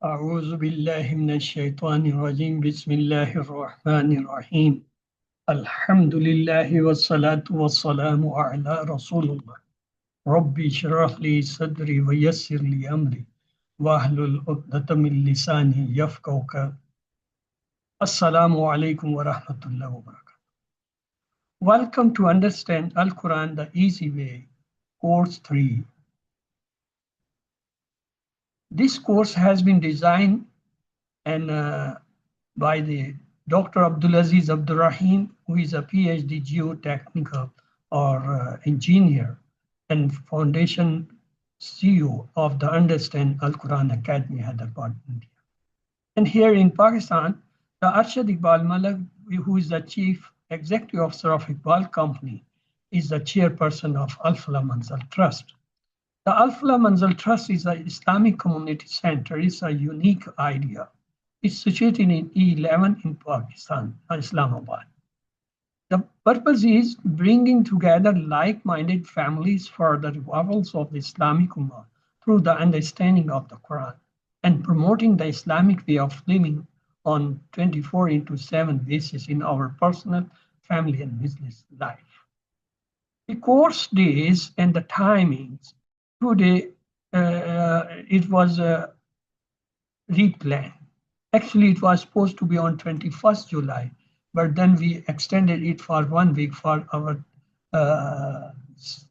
أعوذ بالله من الشيطان الرجيم بسم الله الرحمن الرحيم الحمد لله والصلاة والسلام على رسول الله ربي اشرح لي صدري ويسر لي أمري واحلل عقدة من لساني يفقهوا قولي السلام عليكم ورحمة الله وبركاته. Welcome to Understand Al-Quran the Easy Way, Course 3. This course has been designed and by the Dr. Abdulaziz Abdurrahim, who is a PhD geotechnical or engineer and foundation CEO of the Understand Al-Quran Academy, Hyderabad, India. And here in Pakistan, the Arshad Iqbal Malak, who is the Chief Executive Officer of Iqbal Company, is the chairperson of Al-Falah Manzal Trust. The Al-Falah Manzal Trust is an Islamic community center. It's a unique idea. It's situated in E11 in Pakistan, Islamabad. The purpose is bringing together like-minded families for the revivals of the Islamic Ummah through the understanding of the Quran and promoting the Islamic way of living on 24/7 basis in our personal, family, and business life. The course days and the timings, today it was replanned. Actually, it was supposed to be on 21st July, but then we extended it for 1 week for our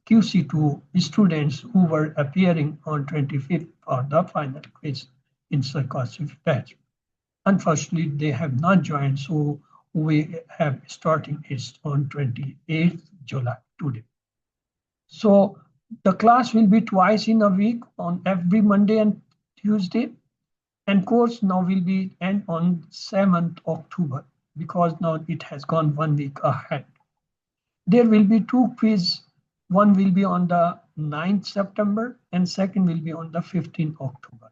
QC2 students who were appearing on 25th for the final quiz in psychology batch. Unfortunately, they have not joined, so we have starting it on 28th July today. So the class will be twice in a week on every Monday and Tuesday. And course now will be end on 7th October because now it has gone 1 week ahead. There will be 2 quizzes. One will be on the 9th September and second will be on the 15th October.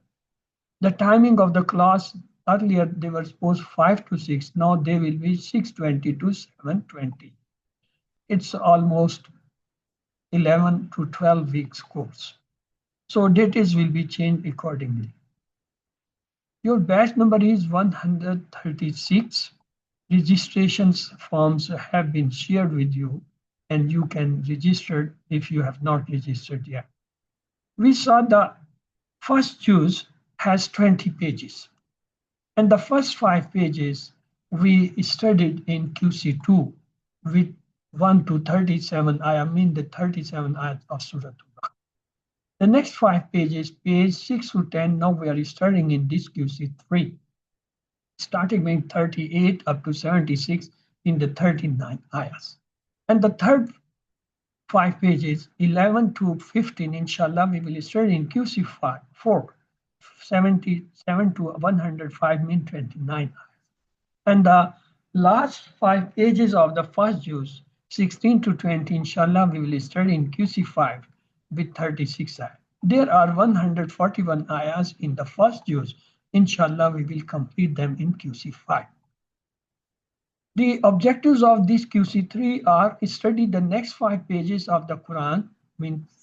The timing of the class, earlier they were supposed 5 to 6. Now they will be 6:20 to 7:20. It's almost 11 to 12 weeks course. So dates will be changed accordingly. Your batch number is 136. Registrations forms have been shared with you and you can register if you have not registered yet. We saw the first juz has 20 pages and the first 5 pages we studied in QC2 with 1 to 37. I mean the 37 ayat of Surah Al-Baqarah. The next 5 pages, page 6 to 10, now we are starting in this QC3, starting with 38 up to 76 in the 39 ayahs. And the third 5 pages, 11 to 15, inshallah, we will start in QC4, 77 to 105 mean 29 ayahs. And the last 5 pages of the first juz, 16 to 20, inshallah, we will start in QC5 with 36 ayahs. There are 141 ayahs in the first juz. Inshallah, we will complete them in QC5. The objectives of this QC3 are study the next 5 pages of the Quran,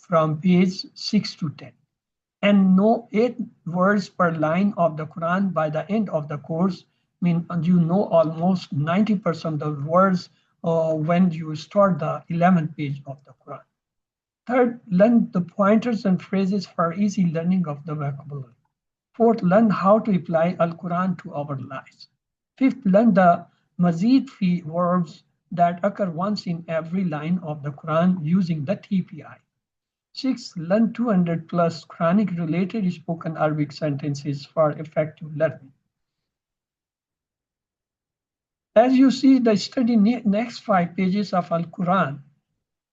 from page 6 to 10, and know 8 words per line of the Quran by the end of the course. You know almost 90% of the words when you start the 11th page of the Quran. Third, learn the pointers and phrases for easy learning of the vocabulary. Fourth, learn how to apply Al-Quran to our lives. Fifth, learn the mazid fi verbs that occur once in every line of the Quran using the TPI. Sixth, learn 200 plus Quranic related spoken Arabic sentences for effective learning. As you see the study next 5 pages of Al-Quran,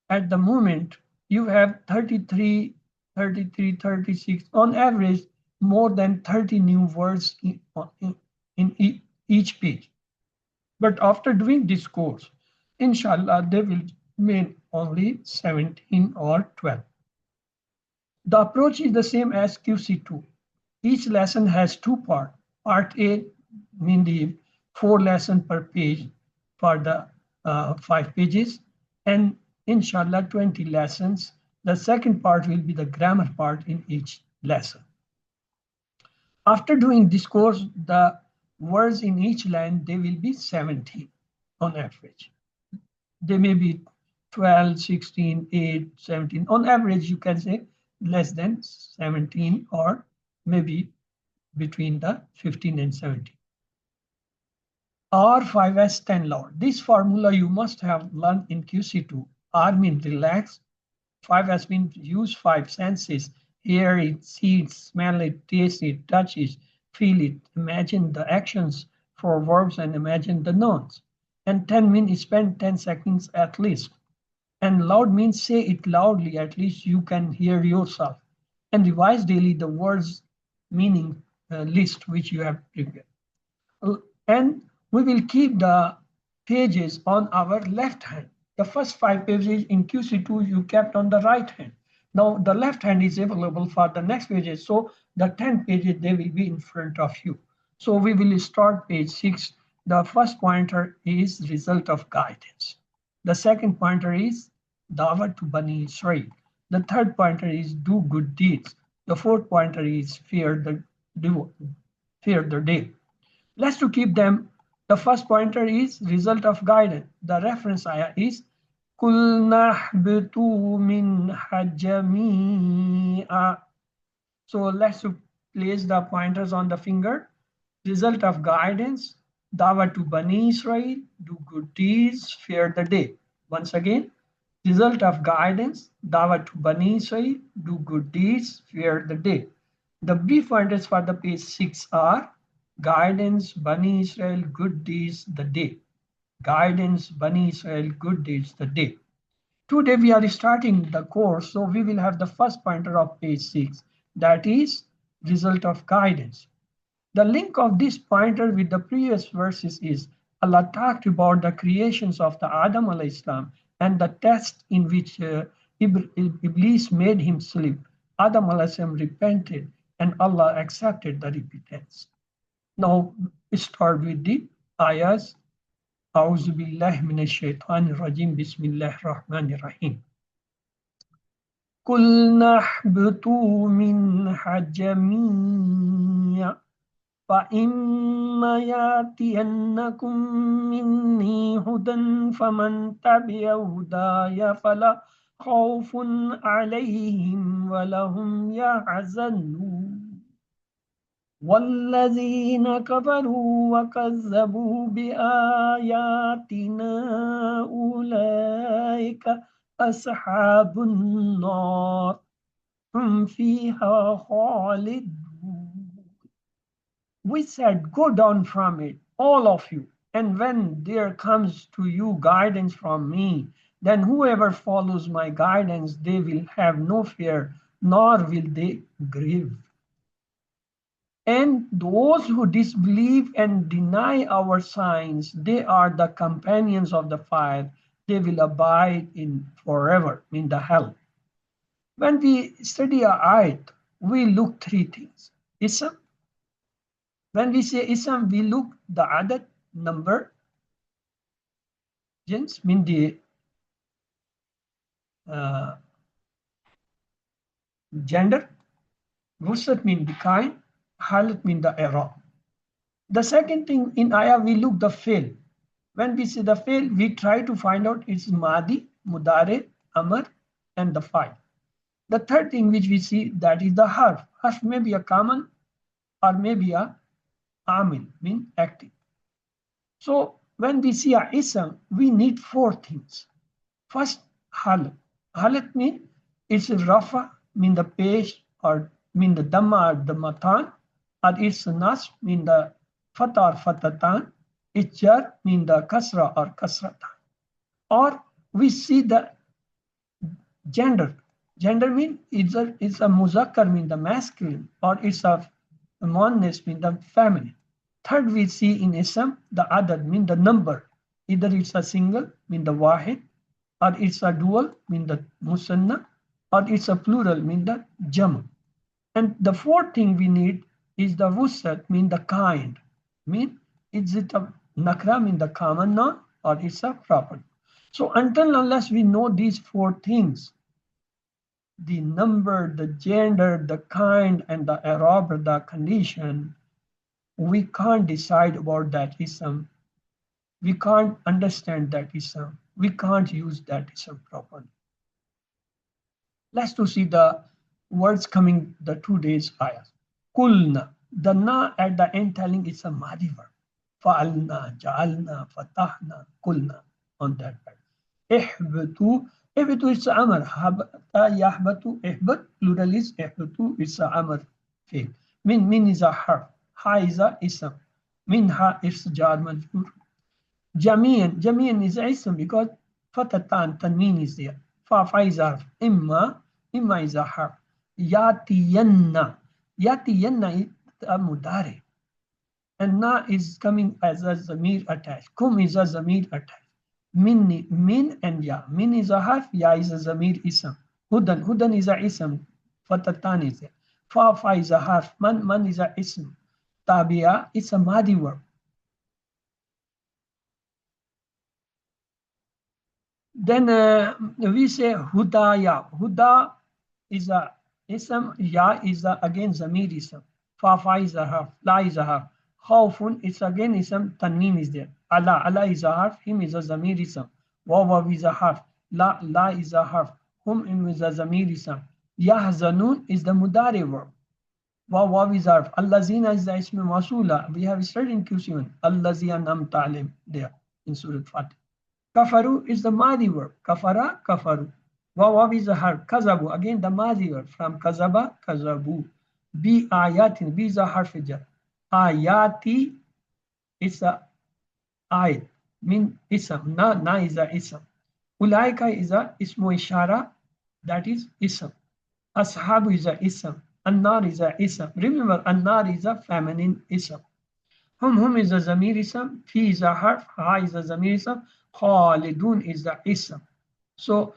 at the moment, you have 33, 36, on average, more than 30 new words in each page. But after doing this course, inshallah, they will remain only 17 or 12. The approach is the same as QC2. Each lesson has 2 parts. Part A, the 4 lessons per page for the 5 pages, and inshallah 20 lessons. The second part will be the grammar part in each lesson. After doing this course, the words in each line, they will be 17 on average. They may be 12, 16, 8, 17. On average, you can say less than 17 or maybe between the 15 and 17. R 5S 10 loud. This formula you must have learned in QC2. R means relax. 5S means use 5 senses. Hear it, see it, smell it, taste it, touch it, feel it. Imagine the actions for verbs and imagine the nouns. And 10 means spend 10 seconds at least. And loud means say it loudly, at least you can hear yourself. And revise daily the words meaning list which you have prepared. And we will keep the pages on our left hand. The first 5 pages in QC2 you kept on the right hand. Now the left hand is available for the next pages. So the 10 pages, they will be in front of you. So we will start page 6. The first pointer is result of guidance. The second pointer is Dawah to Bani Israel. The third pointer is do good deeds. The fourth pointer is fear the day. Let's to keep them. The first pointer is result of guidance. The reference ayah is Kulna bitu min hajami'a. So let's to place the pointers on the finger. Result of guidance, Dawah to Bani Israel, do good deeds, fear the day. Once again, result of guidance, Dawah to Bani Israel, do good deeds, fear the day. The brief pointers for the page 6 are guidance, Bani Israel, good deeds, the day. Guidance, Bani Israel, good deeds, the day. Today we are starting the course, so we will have the first pointer of page 6, that is result of guidance. The link of this pointer with the previous verses is Allah talked about the creations of the Adam alayhi salam and the test in which Iblis made him sleep. Adam alayhi salam repented and Allah accepted the repentance. Now we start with the ayahs. أعوذ بالله من الشيطان الرجيم بسم الله الرحمن الرحيم قلنا اهبطوا منها جميعا فإما يأتينكم مني هدى فمن تبع هداي فلا خوف عليهم ولا هم يحزنون والذين كفروا وكذبوا بآياتنا أولئك أصحاب النار هم فيها خالدون. We said, go down from it, all of you, and when there comes to you guidance from me, then whoever follows my guidance, they will have no fear, nor will they grieve. And those who disbelieve and deny our signs, they are the companions of the fire. They will abide in forever, in the hell. When we study a ayat, we look 3 things. Ism. When we say ism, we look the adad, number. Jins mean the gender. Wusat mean the kind. Halat mean the era. The second thing in ayah, we look the fail. When we see the fail, we try to find out its madi, mudare, amar, and the file. The third thing which we see, that is the harf. Harf may be a common or maybe a amil, mean active. So when we see a ism, we need 4 things. First, halat. Halat mean it's a rafa, mean the page, or mean the dhamma or the matan, or it's nas, mean the fatah or fatatan, it's jar, mean the kasra or kasratan. Or we see the gender. Gender mean it's a muzakkar, mean the masculine, or it's a muannas, mean the feminine. Third, we see in ism the adad, mean the number. Either it's a single, mean the wahid, or it's a dual, mean the musanna, or it's a plural, mean the jam. And the fourth thing we need is the wusat, mean the kind. Mean is it a nakra, mean the common noun, or it's a proper. So until unless we know these 4 things, the number, the gender, the kind, and the i'rab, the condition, we can't decide about that ism. We can't understand that ism. We can't use that ism properly. Let's to see the words coming the 2 days ayahs. Kulna, the na at the end telling it's a madi verb. Fa'alna, ja'alna, fatahna, kulna on that part. Ihbatu, ihbatu is amr. Habata, yahbatu, ihbat, plural is ihbatu, it's a amr fi'l. Min is a harf. Ha is a ism. Minha is jar majrur. Jamian is a ism because fatatan, tanween is there. Fa is a harf. Imma is a harf. Yatiyanna is a mudari. And na is coming as a zamir attached. Kum is a zamir attached. Min and ya. Min is a harf, ya is a zamir ism. Hudan is a ism. Fatatan is there. Fa is a harf. Man is a ism. Tabi'a is a madi verb. Then we say hudaya. Huda is a ism, ya is a, again zamir ism. Fa is a harf, la is a harf. Khawfun is again ism, tanween is there. Allah is a harf, him is a zamir ism. Waw is a harf, la is a harf, hum is a zamir ism. Yahzanun is the mudari verb. Waw is a harf. Allazina is the ism masula. We have studied in QC1. Allazi an'amta alayhim there in Surah Fatih. Kafaru is the madi verb. Kafara, kafaru. Waw is a harf. Kazabu, again the madi verb from kazaba, kazabu. Bi ayatin, bi is a harf jar. Ayati is a ayat. Min ism. Na is a ism. Ulaika is a ismu ishara, that is ism. Ashabu is a ism. Annar is a ism. Remember, annar is a feminine ism. Hum is a zamir ism. Fi is a harf. Ha is a zamir ism. Khalidun is the ism. So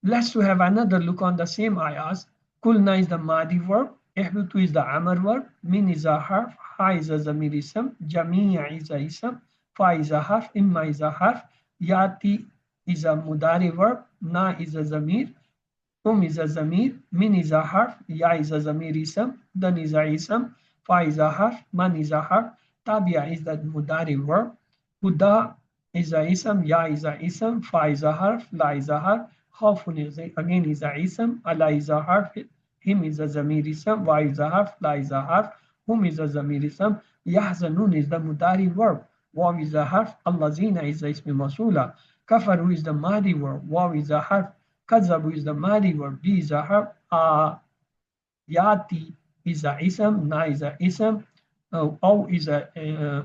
let's have another look on the same ayahs. Kulna is the madi verb. Ihbutu is the amr verb. Min is a harf. Ha is a zamir ism. Jami'a is a ism. Fa is a harf. Imma is a harf. Yati is a mudari verb. Na is a zamir. Is a zamir. Min is a harf. Ya is a zamir ism. Dan is a ism. Fa is a harf. Man is a harf. Tabi'a is the mudari verb. Huda is a ism, ya is a ism, fa is a harf, la is a harf, khawfun is again is a ism, Allah is a harf, him is a zamir ism, wa is a harf, la is a harf, hum is a zamir ism, yahzanun is the mudari verb, waw is a harf, allazina is the ism masula, kafaru is the madi verb, waw is a harf, kazabu is the madi verb, bi is a harf, yati is a ism, na is a ism, aw is a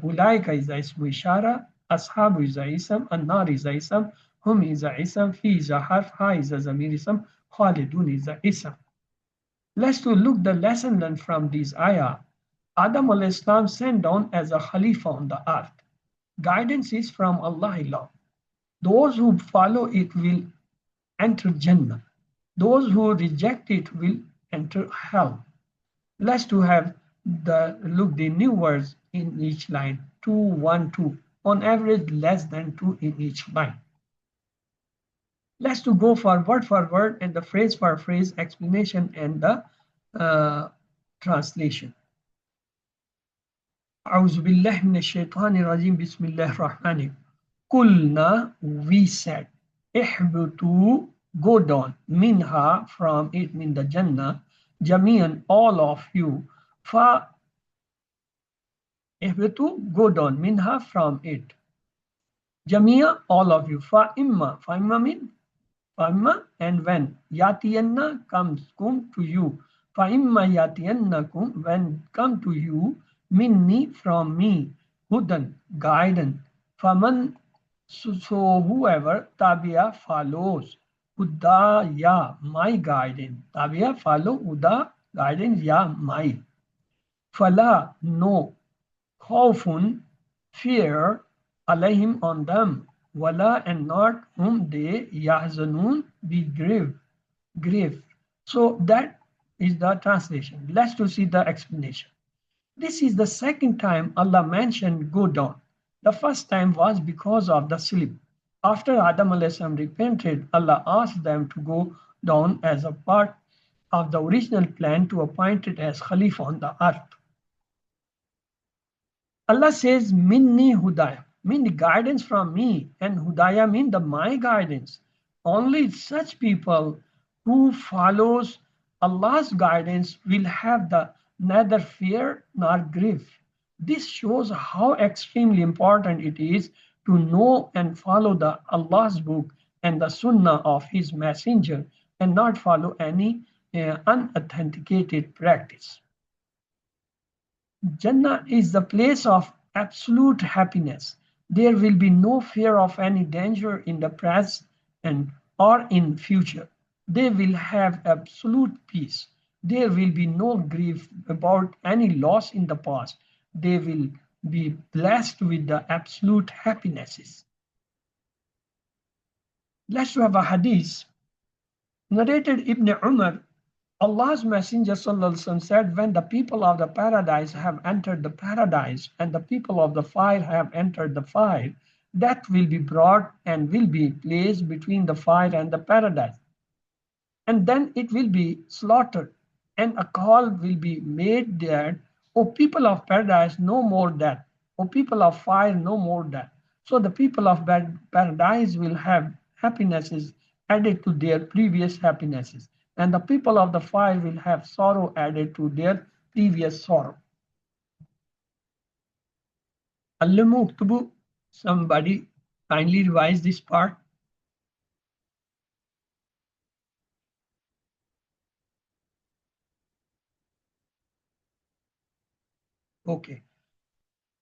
ulaika is a ism ishara, Ashabu is a ism, Annar is a ism, Hum is a ism, Fi is a harf, Ha is a zamir ism, Khalidun is a ism. Let's to look the lesson learned from this ayah. Adam al-Islam sent down as a Khalifa on the earth. Guidance is from Allah alone. Those who follow it will enter Jannah. Those who reject it will enter hell. Let's to have the new words in each line. 2, 1, 2. On average, less than 2 in each line. Let's to go for word and the phrase for phrase explanation and the translation. أعوذ بالله من الشيطان الرجيم بسم الله الرحمن الرحيم. Kulna, we said. Ihbutu, go down. Minha, from it, min the Jannah. Jamian, all of you. Fa Ihbitu, go down. Minha, from it. Jamia, all of you. Fa imma mean? Fa imma, and when. Yatiyanna, come to you. Fa imma yatiyannakum, when come to you. Minni, from me. Hudan, guidance. Faman, so whoever. Tabia, follows. Huda, ya, my guidance. Tabia, follow. Huda, guidance. Ya, my. Fala, no. Khawfun, fear, alayhim, on them, wala, and not whom they, yahzanun, be grieve. So that is the translation. Let's to see the explanation. This is the second time Allah mentioned go down. The first time was because of the slip. After Adam a.s. repented, Allah asked them to go down as a part of the original plan to appoint it as Khalifa on the earth. Allah says, Minni Hudaya, mean the guidance from me, and Hudaya mean the my guidance. Only such people who follows Allah's guidance will have the neither fear nor grief. This shows how extremely important it is to know and follow the Allah's book and the Sunnah of His Messenger, and not follow any unauthenticated practice. Jannah is the place of absolute happiness. There will be no fear of any danger in the present and or in future. They will have absolute peace. There will be no grief about any loss in the past. They will be blessed with the absolute happinesses. Let's have a hadith. Narrated Ibn Umar, Allah's Messenger said, when the people of the paradise have entered the paradise and the people of the fire have entered the fire, death will be brought and will be placed between the fire and the paradise. And then it will be slaughtered, and a call will be made there, O people of paradise, no more death. O people of fire, no more death. So the people of paradise will have happinesses added to their previous happinesses, and the people of the fire will have sorrow added to their previous sorrow. Al-Muktubu, somebody kindly revise this part. Okay.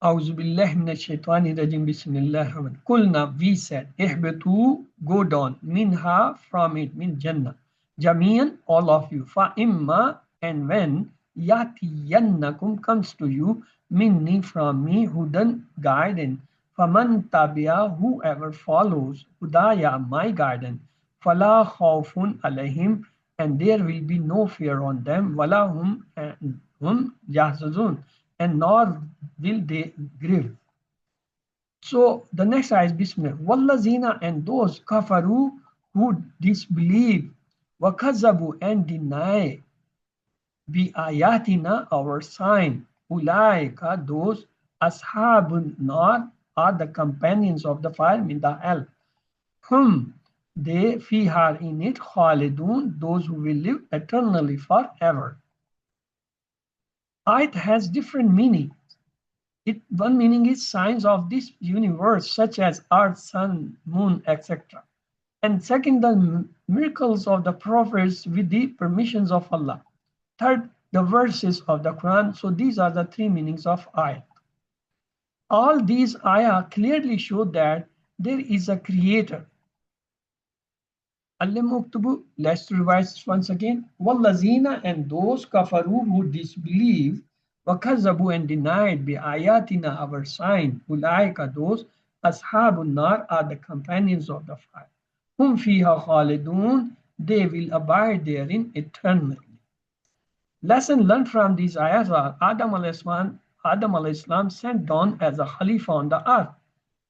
A'udhu billahi minash shaitani rajim, bismillahir rahmanir rahim. Kulna, we said, ihbitu, go down, minha, from it, min jannah. Jamian, all of you. Fa imma, and when yatiyannakum comes to you, minni, from me, hudan, guidance. Faman tabi'a, whoever follows, hudaya, my guidance. Fala khawfun alayhim, and there will be no fear on them. Wala hum, and hum yahzazun, and nor will they grieve. So the next ayah is Bismillah. Wallazina, and those kafaru who disbelieve, wakazabu, and deny, bi ayatina, our sign, ulaika, those, ashabun nar, are the companions of the fire, in the hell. They fiha, in it, khalidun, those who will live eternally forever. It has different meanings. One meaning is signs of this universe, such as earth, sun, moon, etc. And second, the miracles of the prophets with the permissions of Allah. Third, the verses of the Quran. So these are the three meanings of ayat. All these ayah clearly show that there is a creator. Al-Muktubu, let's revise this once again. Wallazina, and those kafaru who disbelieve, wakazabu, and denied, bi ayatina, our sign, ulaika, those, ashabun nar, are the companions of the fire. Hum fiha khalidun, they will abide therein eternally. Lesson learned from these ayahs are Adam alayhi salam sent down as a Khalifa on the earth,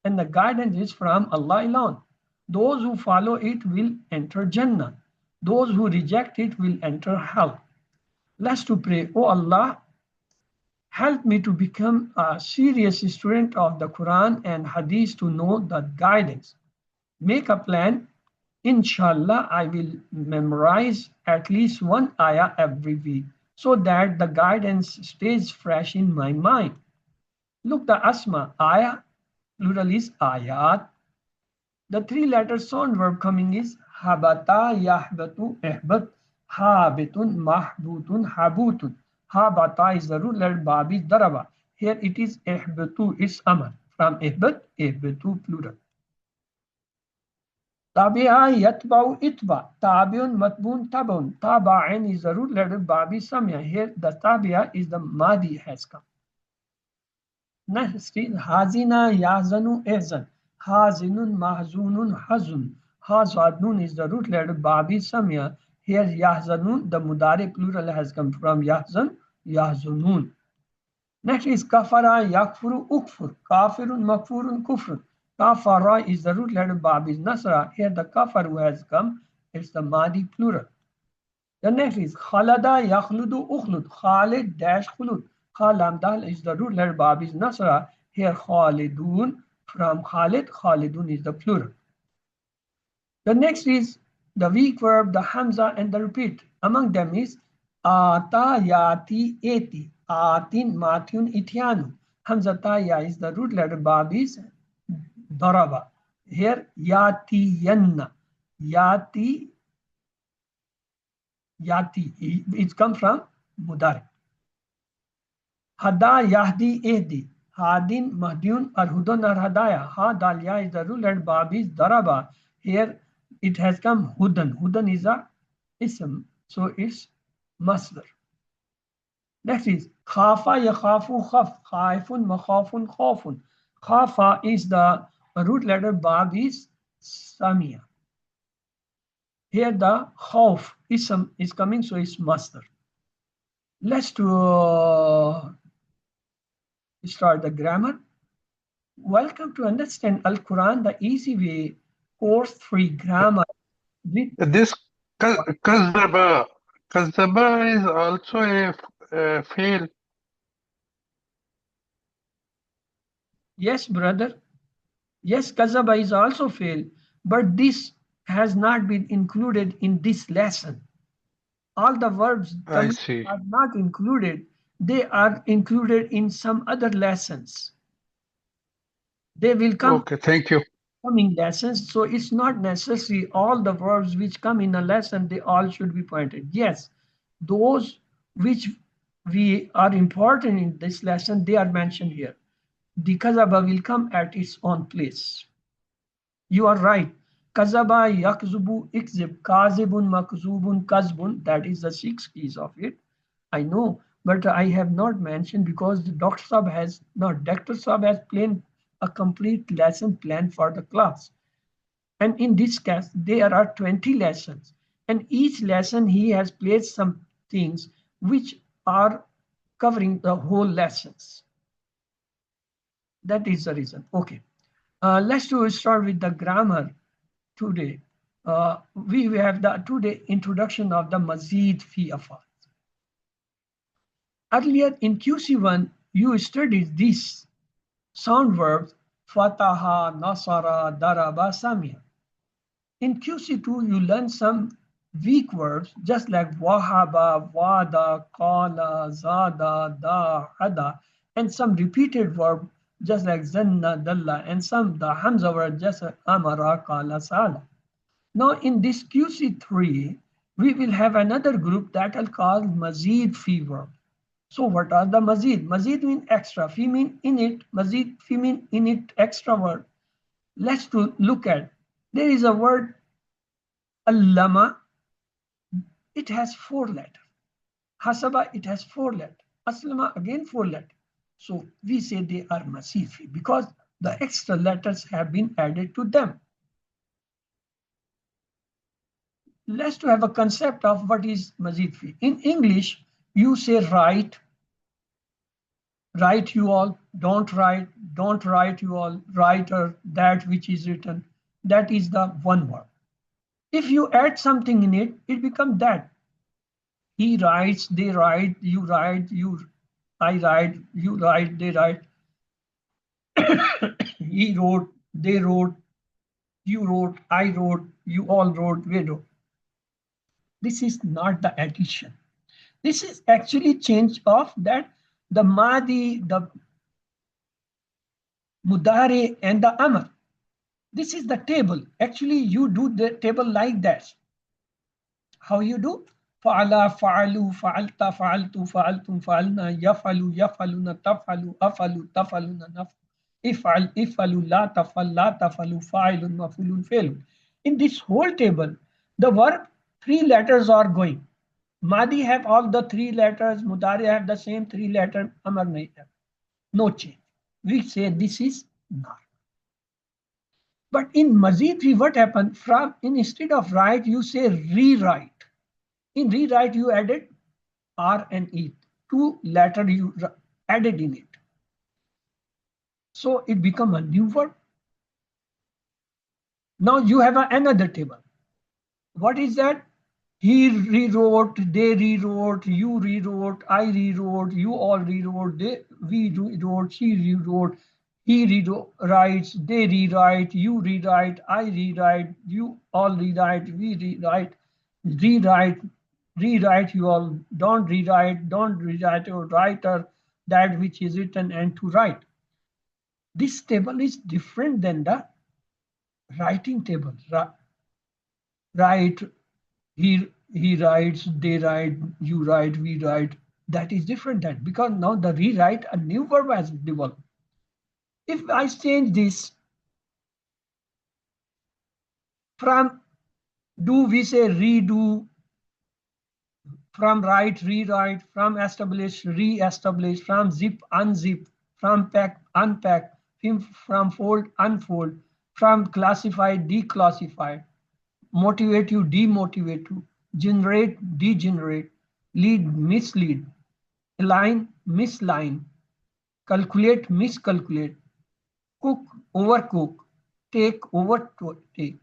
and the guidance is from Allah alone. Those who follow it will enter Jannah. Those who reject it will enter hell. Let's to pray, O Allah, help me to become a serious student of the Quran and Hadith to know the guidance. Make a plan. Inshallah, I will memorize at least one ayah every week so that the guidance stays fresh in my mind. Look, the asma, ayah, plural is ayat. The three-letter sound verb coming is habata, yahbatu, ihbat, habitun, mahbutun, habutun. Habata is the root letter, bab is daraba. Here it is ihbatu, it's amar. From ihbat, ihbatu, plural. Tabi'a, yatba'u, itba. Tabi'un, matbun, tabun. Taba'in is the root letter, bab is samya. Here the tabi'a is the madi has come. Next is hazina, yazanu, ihzan. Hazinun, mahzunun, hazun. Hazadun is the root letter, babi samya. Here yahzanun, the mudari plural has come from yahzan, yahzunun. Next is kafara, yakfuru, ukfur. Kafirun, makfurun, kufrun. Kafara is the root letter, babi nasra. Here the kafaru has come It's the Madi plural. The next is Khalada yakhludu ukhlud. Khalid dash khulud. Khalam dal is the root letter. Bab is Nasra. Here Khalidun from Khalid. Khalidun is the plural. The next is the weak verb, the Hamza and the repeat. Among them is Ata yati eti. Atin matyun itianu. Hamza ta ya is the root letter. Bab is Daraba. Here yati yanna. Yati it comes from Mudari. Hada yahdi ehdi. Hadin mahdiyun or hudun or hadaya. Ha dalya is the rule and bab is daraba. Here it has come hudan. Hudan is a ism, so it's masdar. Next is khafa yakhafu khaf. Khaifun makhafun khafun. Khafa is the root letter. Bab is samia. Here the khawf ism is coming, so it's master. Let's start the grammar. Welcome to Understand Al-Quran the Easy Way, Course 3 Grammar. This Kazaba is also a fail. Yes, brother. Yes, Kazaba is also fail, but this has not been included in this lesson. All the verbs I see. are not included. They are included in some other lessons. They will come. Okay, thank you. Coming lessons, so it's not necessary all the verbs which come in a lesson, they all should be pointed. Yes, those which we are important in this lesson, they are mentioned here. The kazaba will come at its own place. You are right. Kazaba, yakzubu, ikzib, kazibun, makzubun, kazbun. That is the 6 keys of it. I know, but I have not mentioned because the Dr. Sab has planned a complete lesson plan for the class. And in this case, there are 20 lessons. And each lesson he has placed some things which are covering the whole lessons. That is the reason. Okay. Let's start with the grammar today. We have the today introduction of the Mazid fi afal. Earlier in QC1, you studied these sound verbs fataha, nasara, daraba, samia. In QC2, you learn some weak verbs just like wahaba, wada, qala, zada, da, hada, and some repeated verb just like zanna, dalla, and some the hamza word just like amara, qala, sala. Now in this QC3, we will have another group that I'll call mazid fi verb. So what are the mazid? Mazid means extra, fi mean in it, mazid fi mean in it, extra word. Let's look at, there is a word allama, it has 4 letters. Hasaba, it has 4 letters. Aslama, again 4 letters. So we say they are mazid fi because the extra letters have been added to them. Let's have a concept of what is mazid fi. In English, you say write you all, don't write you all, writer, that which is written. That is the one word. If you add something in it, it becomes that. He writes, they write, I write, you write, they write. He wrote, they wrote, you wrote, I wrote, you all wrote, we wrote. This is not the addition. This is actually change of that, the Madi, the Mudare, and the Amr. This is the table. Actually, you do the table like that. How you do? Fa'ala, fa'alu, fa'alta, fa'altu, fa'altum, fa'alna, yafalu, yafaluna, tafalu, afalu, tafaluna, naf. If'al, ifalu, la tafalu, fa'ilun, mafulun, failun. In this whole table, the verb 3 letters are going. Madi have all the 3 letters, Mudari have the same 3 letters, Amar nahi have. No change. We say this is not. But in Mazid, what happened? Instead of write, you say rewrite. In rewrite, you added R and E. 2 letters you added in it. So it become a new verb. Now you have another table. What is that? He rewrote, they rewrote, you rewrote, I rewrote, you all rewrote, we rewrote, she rewrote, he rewrites, they rewrite, you rewrite, I rewrite, you all rewrite, we rewrite, rewrite, you all don't rewrite your writer, that which is written and to write. This table is different than the writing table. Write, he writes, they write, you write, we write. That is different then, because now the rewrite, a new verb has developed. If I change this from do, we say redo, from write, rewrite, from establish, re-establish, from zip, unzip, from pack, unpack, from fold, unfold, from classify, declassify, motivate you, demotivate you, generate, degenerate, lead, mislead, align, misline, calculate, miscalculate, cook, overcook, take, overtake,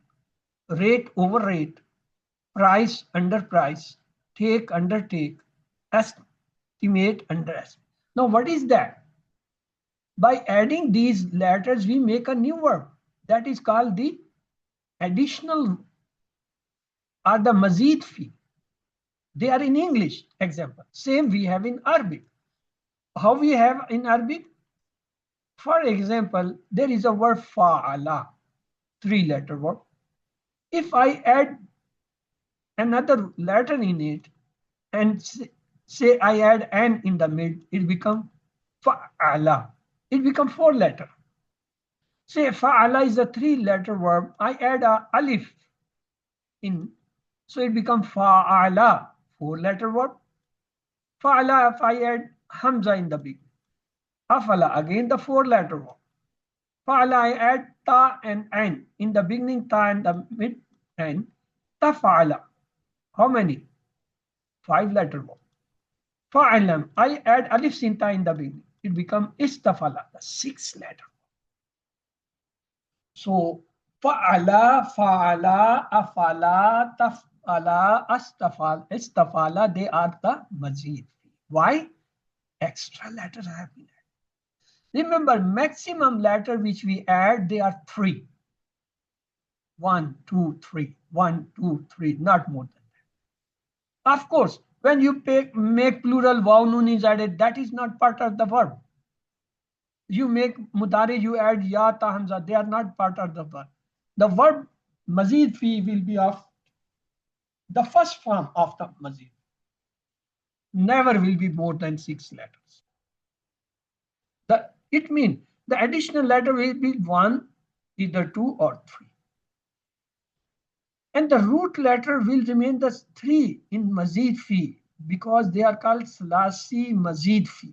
rate, overrate, price, underprice, take, undertake, estimate, underestimate. Now, what is that? By adding these letters, we make a new verb that is called the additional or the mazid fi. They are in English, example. Same we have in Arabic. How we have in Arabic? For example, there is a word fa'ala, 3-letter word. If I add another letter in it and say I add an in the mid, it becomes fa'ala. It becomes 4-letter. Say fa'ala is a 3-letter verb. I add a alif in, so it becomes fa'ala, 4-letter word. Fa'ala, if I add hamza in the beginning. Afala, again the 4-letter word. Fa'ala, I add ta and an in the beginning, ta and the mid, and tafa'ala. How many? 5-letter word. Fa'alam, I add alif sin ta in the beginning. It becomes istafala, the 6-letter. So fa'ala, fa'ala, afala, taf'ala, astafal, istafala, they are the mazid. Why? Extra letters have been added. Remember, maximum letter which we add, they are 3. 1, 2, 3, 1, 2, 3, not more than that. Of course, when you make plural, waw nun is added, that is not part of the verb. You make mudari, you add ya, ta, hamza, they are not part of the verb. The verb mazid fi will be of the first form of the mazid. Never will be more than 6 letters. It means the additional letter will be 1, either 2 or 3. And the root letter will remain the 3 in mazid fi because they are called salasi mazid fi.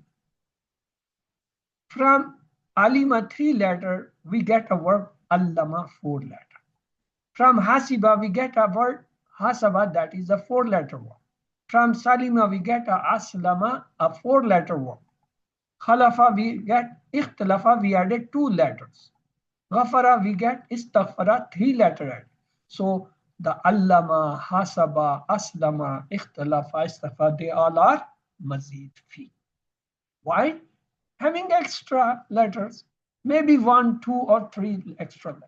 From alima 3-letter, we get a word allama 4-letter. From hasiba, we get a word hasaba, that is a 4-letter word. From salima, we get a aslama, a 4-letter word. Khalafa, we get ikhtalafa, we added 2 letters. Ghafara, we get istaghfara, 3-letter added. So the allama, hasaba, aslama, ikhtalafa, istaghfara, they all are mazid fi. Why? Having extra letters, maybe 1, 2, or 3 extra letters.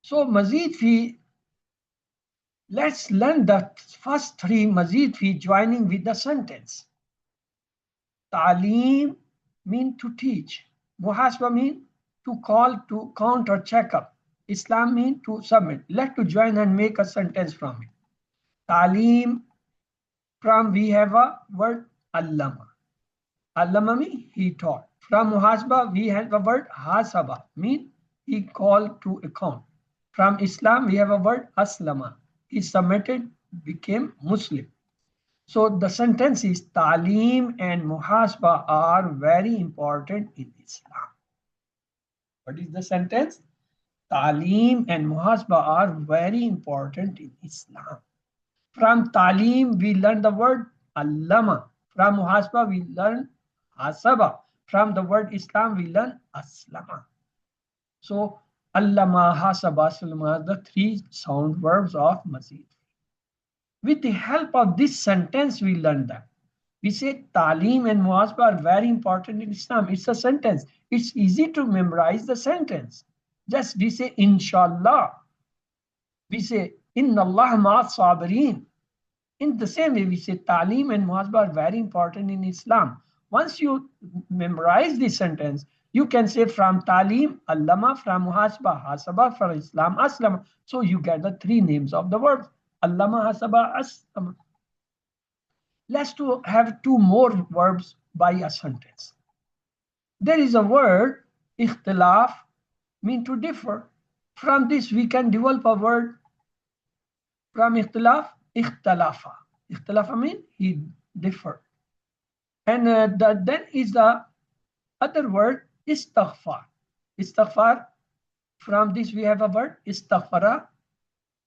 So mazid fi, let's learn the first 3 mazid fi joining with the sentence. Ta'aleem mean to teach. Muhasaba mean to call, to count or check up. Islam mean to submit. Let to join and make a sentence from it. Ta'aleem, from we have a word allama. Allama mean he taught. From muhasaba we have a word hasaba, mean he called to account. From Islam we have a word aslama. He submitted, became Muslim. So the sentence is Ta'aleem and muhasaba are very important in Islam. What is the sentence? Ta'aleem and muhasaba are very important in Islam. From Ta'aleem we learn the word allama. From muhasaba we learn hasaba. From the word Islam we learn aslama. So allama, hasaba, salama, the three sound verbs of mazid. With the help of this sentence, we learn that. We say talim and muhasaba are very important in Islam. It's a sentence. It's easy to memorize the sentence. Just we say inshallah. We say inna Allah ma'as sabirin. In the same way, we say talim and muhasaba are very important in Islam. Once you memorize this sentence, you can say from talim, allama, from muhasaba, hasaba, from Islam, aslama. So you get the three names of the words. Allama, hasaba, aslama. Let's have two more verbs by a sentence. There is a word, ikhtilaf, mean to differ. From this, we can develop a word from ikhtilaf, ikhtalafa. Ikhtalafa means he differed. And then is the other word, istaghfar. Istaghfar, from this we have a word, istaghfara,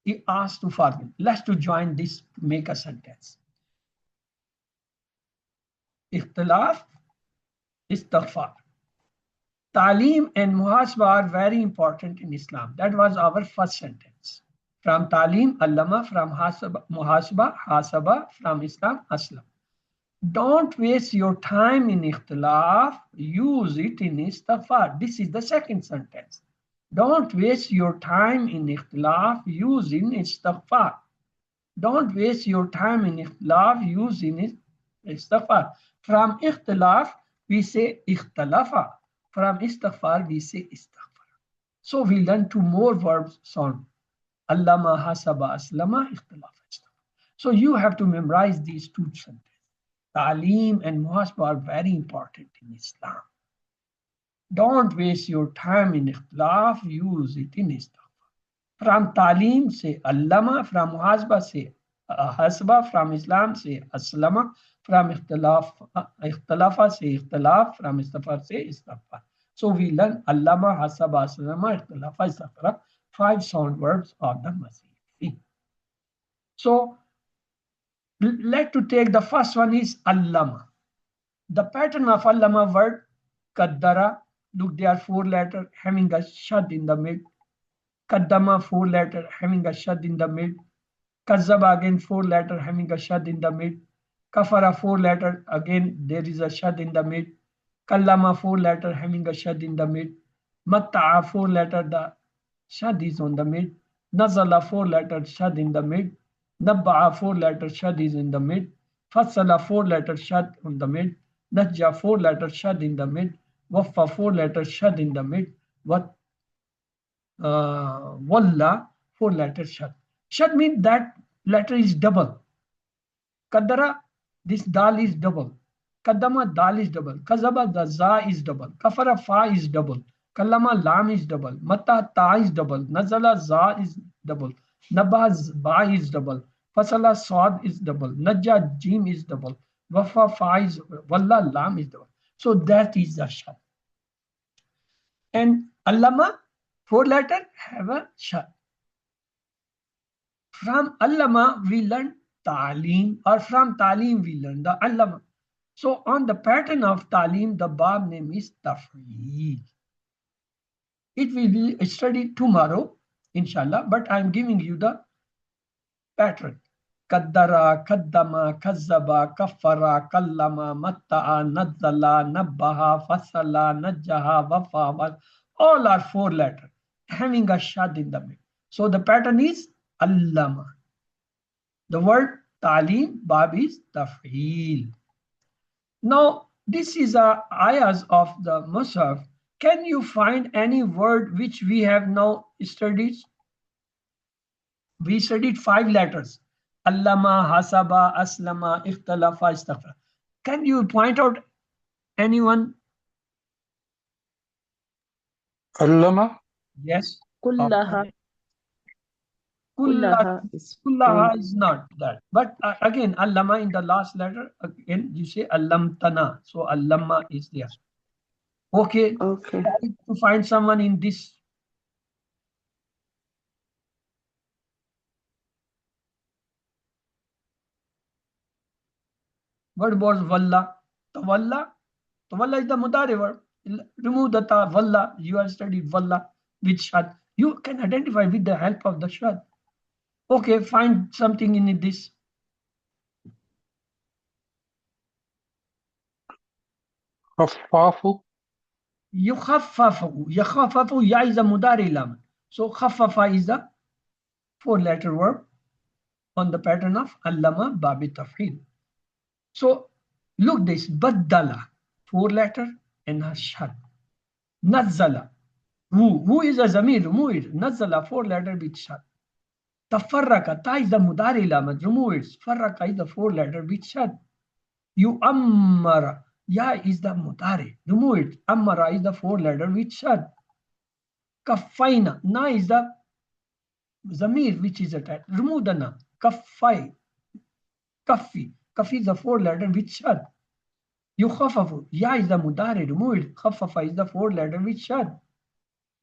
he asked to forgive. Let's to join this to make a sentence. Ikhtilaf, istaghfar. Talim and muhasaba are very important in Islam. That was our first sentence. From talim, allama, from muhasaba, hasaba, from Islam, aslam. Don't waste your time in ikhtilaf, use it in istighfar. This is the second sentence. Don't waste your time in ikhtilaf, use in istighfar. Don't waste your time in ikhtilaf, use in istighfar. From ikhtilaf, we say ikhtalafa. From istighfar, we say istighfar. So we learn two more verbs sound. Allama, hasaba, aslama, ikhtilaf, istighfar. So you have to memorize these two sentences. Talim and muhasaba are very important in Islam. Don't waste your time in ikhtilaf, use it in istighfar. From talim, say allama. From muhasaba, say hasaba. From Islam, say aslama. From ikhtalafa, say ikhtilaf. From istighfar, say istighfar. So we learn allama, hasaba, aslama, ikhtalafa, istighfar. 5 sound words of the mazid. So let's to take the first one is allama. The pattern of allama word, qaddara. Look, there are 4 letters having a shad in the mid. Qaddama, 4 letters having a shad in the mid. Kazzaba, again 4 letters having a shad in the mid. Kafara, 4 letters, again there is a shad in the mid. Kallama, 4 letters having a shad in the mid. Matta'a, 4 letters, the shad is on the mid. Nazala, 4 letters, shad in the mid. Nabba'a, 4 letters, shad is in the mid. Fassala, 4 letters, shad on the mid. Najja, 4 letters, shad in the mid. Waffa, 4 letters, shad in the mid. Walla, 4 letters, shad. Shad means that letter is double. Qaddara, this dal is double. Qaddama, dal is double. Kazaba, the za is double. Kafara, fa is double. Kallama, lam is double. Matta, ta is double. Nazala, za is double. Nabba, ba is double. Fasala, sad is double. Najja, jim is double. Wafa, fa is double. Walla, lam is double. So that is the shad. And allama, 4 letters have a shad. From allama, we learn talim, or from talim, we learn the allama. So on the pattern of talim, the bab name is tafreed. It will be studied tomorrow, inshallah, but I'm giving you the pattern. Qaddara, qaddama, kazzaba, kaffara, kallama, matta'a, nazzala, nabbaha, fasala, najjaha, wafa. All are 4 letters having a shad in the middle. So the pattern is allama. The word talim, bab is taf'il. Now, this is ayahs of the Musaf. Can you find any word which we have now studied? We studied 5 letters. Allama, hasaba, aslama, ikhtalafa, istaghfara. Can you point out anyone? Allama? Yes. Kullaha. Kullaha is not that. But again, allama in the last letter, again, you say allamtana. So allama is there. Okay. Okay. To find someone in this. What about walla? Tawalla? Tawalla is the mudari verb. Remove the ta, walla. You have studied walla. with shad. You can identify with the help of the shad. Okay, find something in this. خفاف. يخفف. يخفف. Ya is a mudari lam. So khaffafa is the 4-letter verb on the pattern of allama babi tafhid. So look this, baddala, 4-letter and a shad. Nazzala, who is a zamir, remove it. Nazzala, 4-letter with shad. Tafarraka, ta is the mudari lam, remove it. Farraka is the 4-letter with shad. Yu'ammara, ya is the mudari, remove it. Ammara is the 4-letter with shad. Kaffaina, na is the zamir which is attached. Remove the na. Kaffai, kaffi. Kaffi is the 4-letter with shad. Yukhaffafu, ya is the mudari, remove it. Khaffafa is the 4-letter with shad.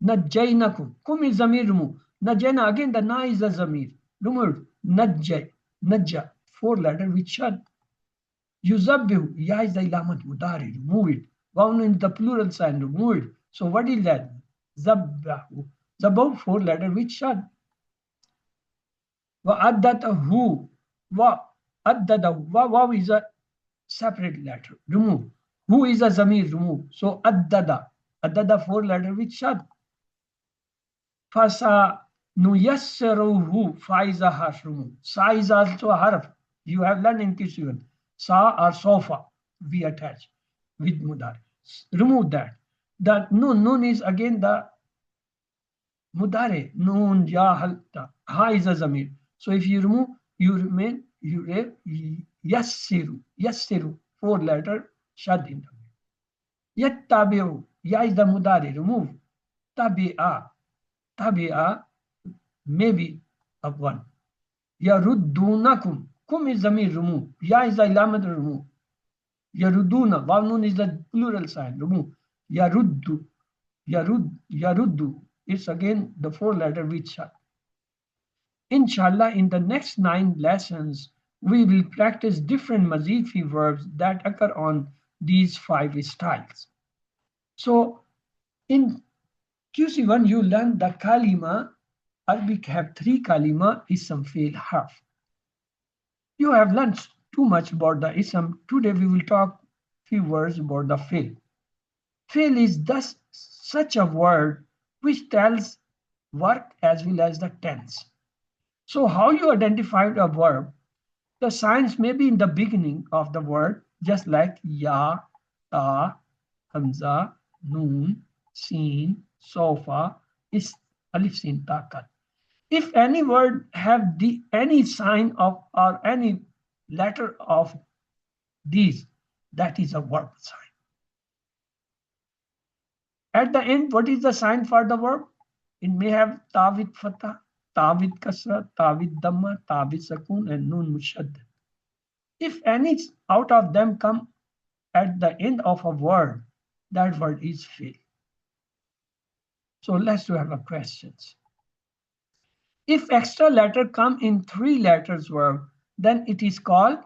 Najjainakum, kum is zamir, remove. Najjaina, again the na is the zamir. Remove it. Najjay, najja, 4-letter with shad. Yuzabbihu, ya is the ilamat mudari, remove it. Waun in the plural sign, remove it. So what is that? Zabbahu, zabbahu, 4-letter with shad. Wa'addatahu, wa'addadahu, waw is a separate letter, remove. Who is a zamir, remove. So addada, addada 4-letter with shad. Fasa nuyassiruhu, fa is a harf, remove. Sa is also a harf. You have learned in QC1. Sa or sofa, we attach with mudar. Remove that. The nun is again the mudare. Nun, ya, halta. Ha is a zamir. So if you remove, you remain, you have yassiru, yassiru, 4-letter shad in the middle. Yattabi'u, ya is the mudari, remove. Tabi'a, tabi'a, maybe of 1. Yaruddunakum, kum is zamir, remove. Ya is the ilamat, remove. Yaruduna, waw nun is the plural sign, remove. Yaruddu, yaruddu, it's again the 4-letter with shad. Inshallah, in the next 9 lessons, we will practice different Mazid-fi verbs that occur on these 5 styles. So in QC1, you learn the kalima. Arabic have 3 kalima, ism, fi'l, harf. You have learned too much about the ism. Today we will talk few words about the fi'l. Fi'l is thus such a word which tells work as well as the tense. So how you identify a verb? The signs may be in the beginning of the word, just like ya, ta, hamza, noon, seen, sofa, is, alif, sin, ta, kat. If any word have any sign of or any letter of these, that is a verb sign. At the end, what is the sign for the verb? It may have ta with fatha, ta with kasra, ta with dhamma, ta with sakun, and nun mushaddad. If any out of them come at the end of a word, that word is fi'l. So let's have a questions. If extra letter come in 3 letters verb, then it is called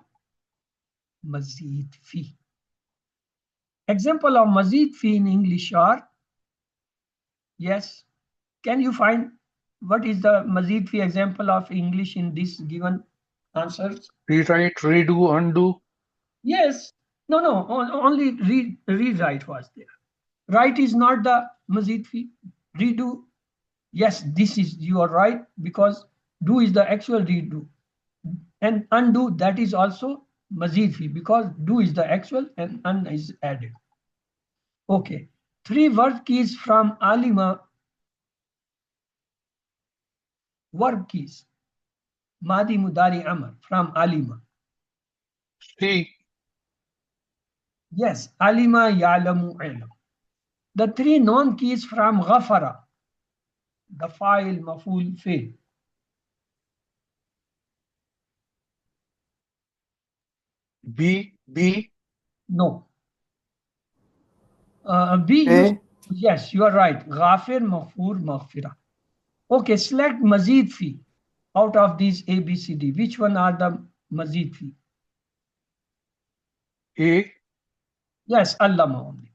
mazid fi. Example of mazid fi in English are, yes, can you find what is the mazid fi example of English in this given answers? Rewrite, redo, undo. Yes. No, only rewrite was there. Right is not the mazid fi. Redo, yes, this is, you are right, because do is the actual redo. And undo, that is also mazid fi, because do is the actual and un is added. Okay. 3 word keys from alima. Verb keys. Madi, mudari, amr from alima. C. Yes, alima, ya'lamu, ilm. The 3 non keys from ghafara. The file, maful, fail. B. No. B, you, yes, you are right. Ghafir, maghfur, maghfira. Okay, select mazid fi out of these A, B, C, D. Which one are the mazid fi? A. Yes, allama only.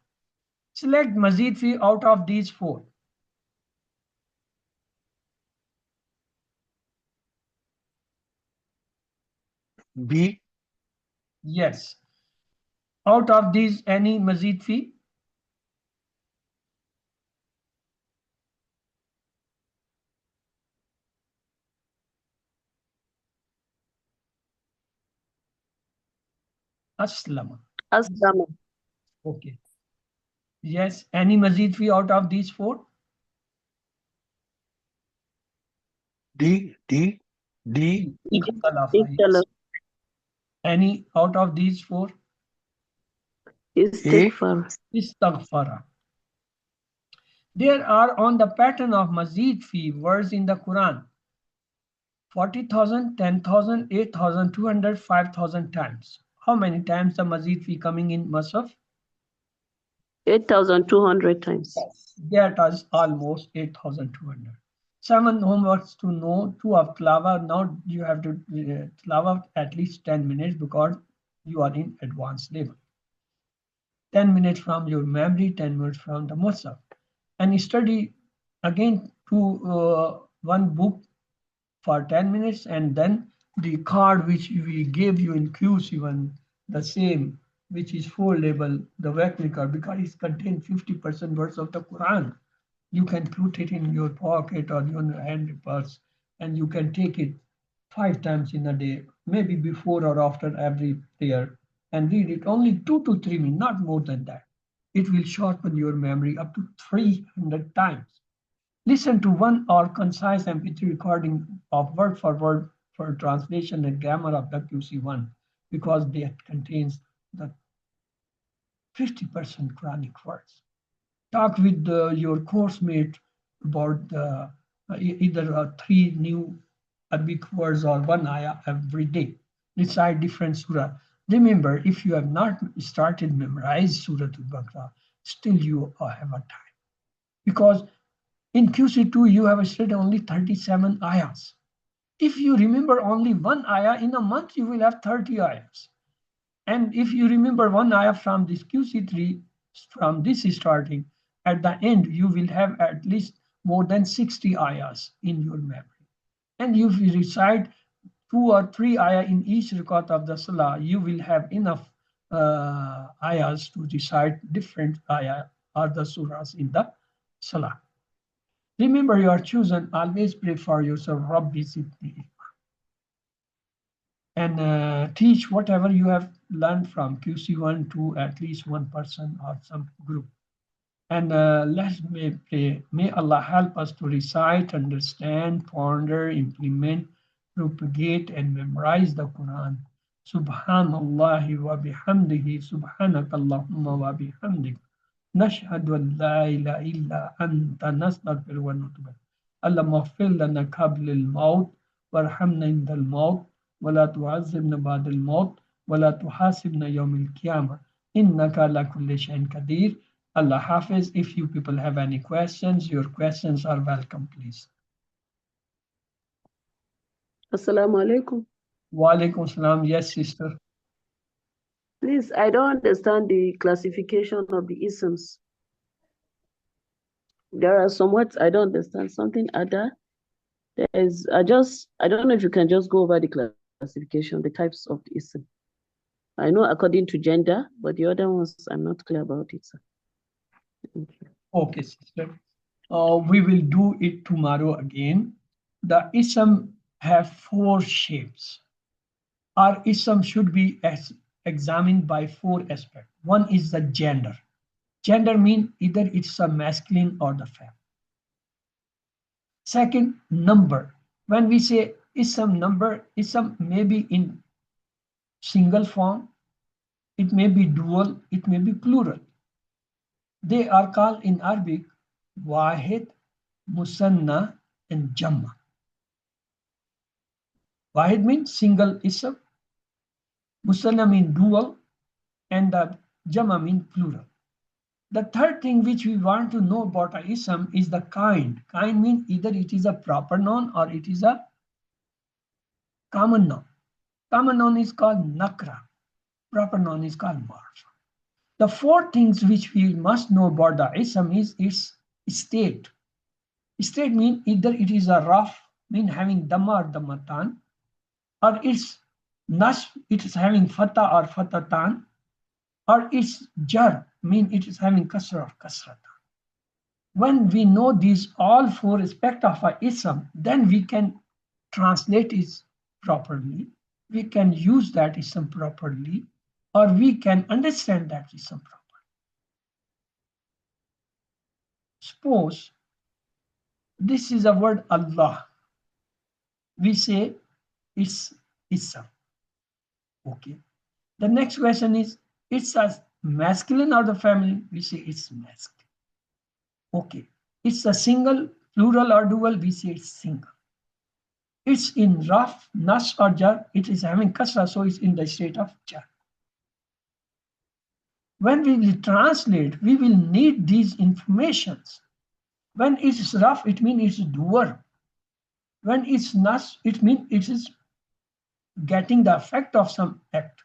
Select mazid fi out of these 4. B. Yes. Out of these, any mazid fee? Aslama. Aslama. Okay. Yes. Any mazid fee out of these four? D. D. Ikhtalafa, yes. Ikhtala. Any out of these four? Istighfar. Istaghfara. There are on the pattern of mazid fee words in the Quran 40,000, 10,000, 8,000, 200, 5,000 times. How many times the mazid fee coming in Musaf? 8,200 times. That is almost 8,200. 7 homeworks to know, 2 of Tilawah. Now you have to Tilawah at least 10 minutes because you are in advanced level. 10 minutes from your memory, 10 minutes from the Musaf. And study again to one book for 10 minutes, and then the card which we gave you in QC1, the same, which is foldable, the replica, because it contains 50% words of the Quran. You can put it in your pocket or your hand purse, and you can take it 5 times in a day, maybe before or after every prayer, and read it only 2 to 3 minutes, not more than that. It will sharpen your memory up to 300 times. Listen to 1 hour concise MP3 recording of word for translation and grammar of the QC1, because that contains the 50% Quranic words. Talk with your course mate about either 3 new Arabic words or 1 ayah every day. Recite different surah. Remember, if you have not started memorize Surah Al-Baqarah, still you have a time. Because in QC2, you have studied only 37 ayahs. If you remember only 1 ayah in a month, you will have 30 ayahs. And if you remember 1 ayah from this QC3, from this starting, at the end, you will have at least more than 60 ayahs in your memory. And if you recite 2 or 3 ayah in each rakat of the Salah, you will have enough ayahs to recite different ayah or the surahs in the Salah. Remember, you are chosen. Always pray for yourself. Rabbi Zidni. And teach whatever you have learned from QC1 to at least one person or some group. And let's pray. May Allah help us to recite, understand, ponder, implement, propagate, and memorize the Quran. Subhanallah wa bihamdihi. Subhanakallahumma wa bihamdik. نشهد أن لا إله إلا أنت نستغفر ونتوب إليك. اللهم اغفر لنا قبل الموت وارحمنا عند الموت ولا تعذبنا بعد الموت ولا تحاسبنا يوم القيامة إنك على كل شيء قدير. Allah Hafiz. If you people have any questions, your questions are welcome, please. Assalamu alaikum. Wa alaikum salam. Yes, sister. Please, I don't understand the classification of the isms. There are some words I don't understand. Something other. I don't know if you can just go over the classification, the types of the ism. I know according to gender, but the other ones I'm not clear about it. Sir. Okay, sister. We will do it tomorrow again. The ism have 4 shapes. Our ism should be examined by 4 aspects. One is the gender. Gender means either it's a masculine or the feminine. Second, number. When we say ism number, ism may be in single form, it may be dual, it may be plural. They are called in Arabic wahid, musanna, and jamma. Wahid means single ism, musanna means dual, and the jamma means plural. The third thing which we want to know about a ism is the kind. Kind means either it is a proper noun or it is a common noun. Common noun is called nakra. Proper noun is called marf. The 4 things which we must know about the ism is its state. State means either it is a rough, mean having dhamma or dhammatan, or it's Nasb, it is having fatah or fatatan, or its jar, mean it is having kasra or kasratan. When we know these all four aspects of our ism, then we can translate it properly, we can use that ism properly, or we can understand that ism properly. Suppose this is a word Allah. We say it's ism. Okay. The next question is, it's a masculine or the feminine? We say it's masculine. Okay. It's a single, plural or dual? We say it's single. It's in raf, nas or jar. It is having kasra, so it's in the state of jar. When we will translate, we will need these informations. When it's raf, it means it's doer. When it's nas, it means it is getting the effect of some act.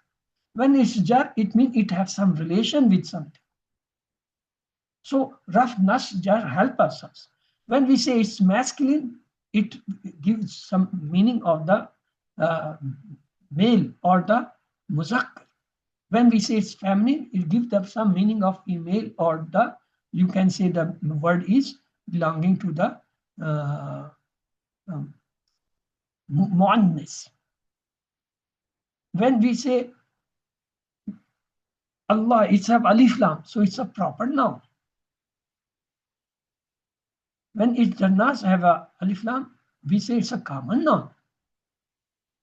When it's jar, it means it has some relation with something. So raf, nas, jar help us. When we say it's masculine, it gives some meaning of the male or the muzakkar. When we say it's feminine, it gives them some meaning of female, or the, you can say the word is belonging to the muannas. When we say Allah, it's have alif lam, so it's a proper noun. When it does not have a alif lam, we say it's a common noun.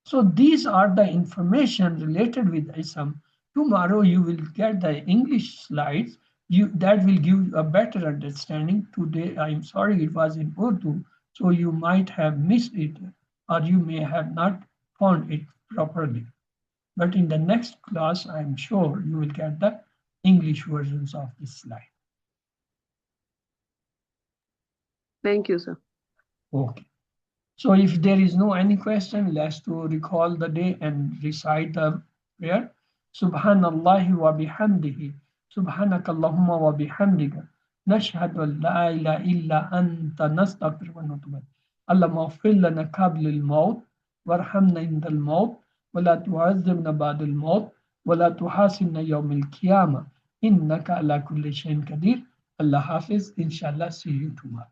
So these are the information related with ism. Tomorrow you will get the English slides. That will give a better understanding. Today, I'm sorry, it was in Urdu, so you might have missed it, or you may have not found it properly. But in the next class, I'm sure you will get the English versions of this slide. Thank you, sir. Okay. So if there is no any question, let's to recall the day and recite the prayer. Subhanallah wa bihamdihi. Subhanakallahumma wa bihamdika. Nashhadu an la ilaha illa anta nastaghfiruka wa natubu ilayk. Allahumma ighfir lana qabla al-maut warhamna inda al-maut wa la tu'azzibna ba'da al-maut wa la tuhasibna yawm al-qiyamah innaka ala kulli shay'in qadir. Allah Hafiz. Inshallah, see you tomorrow.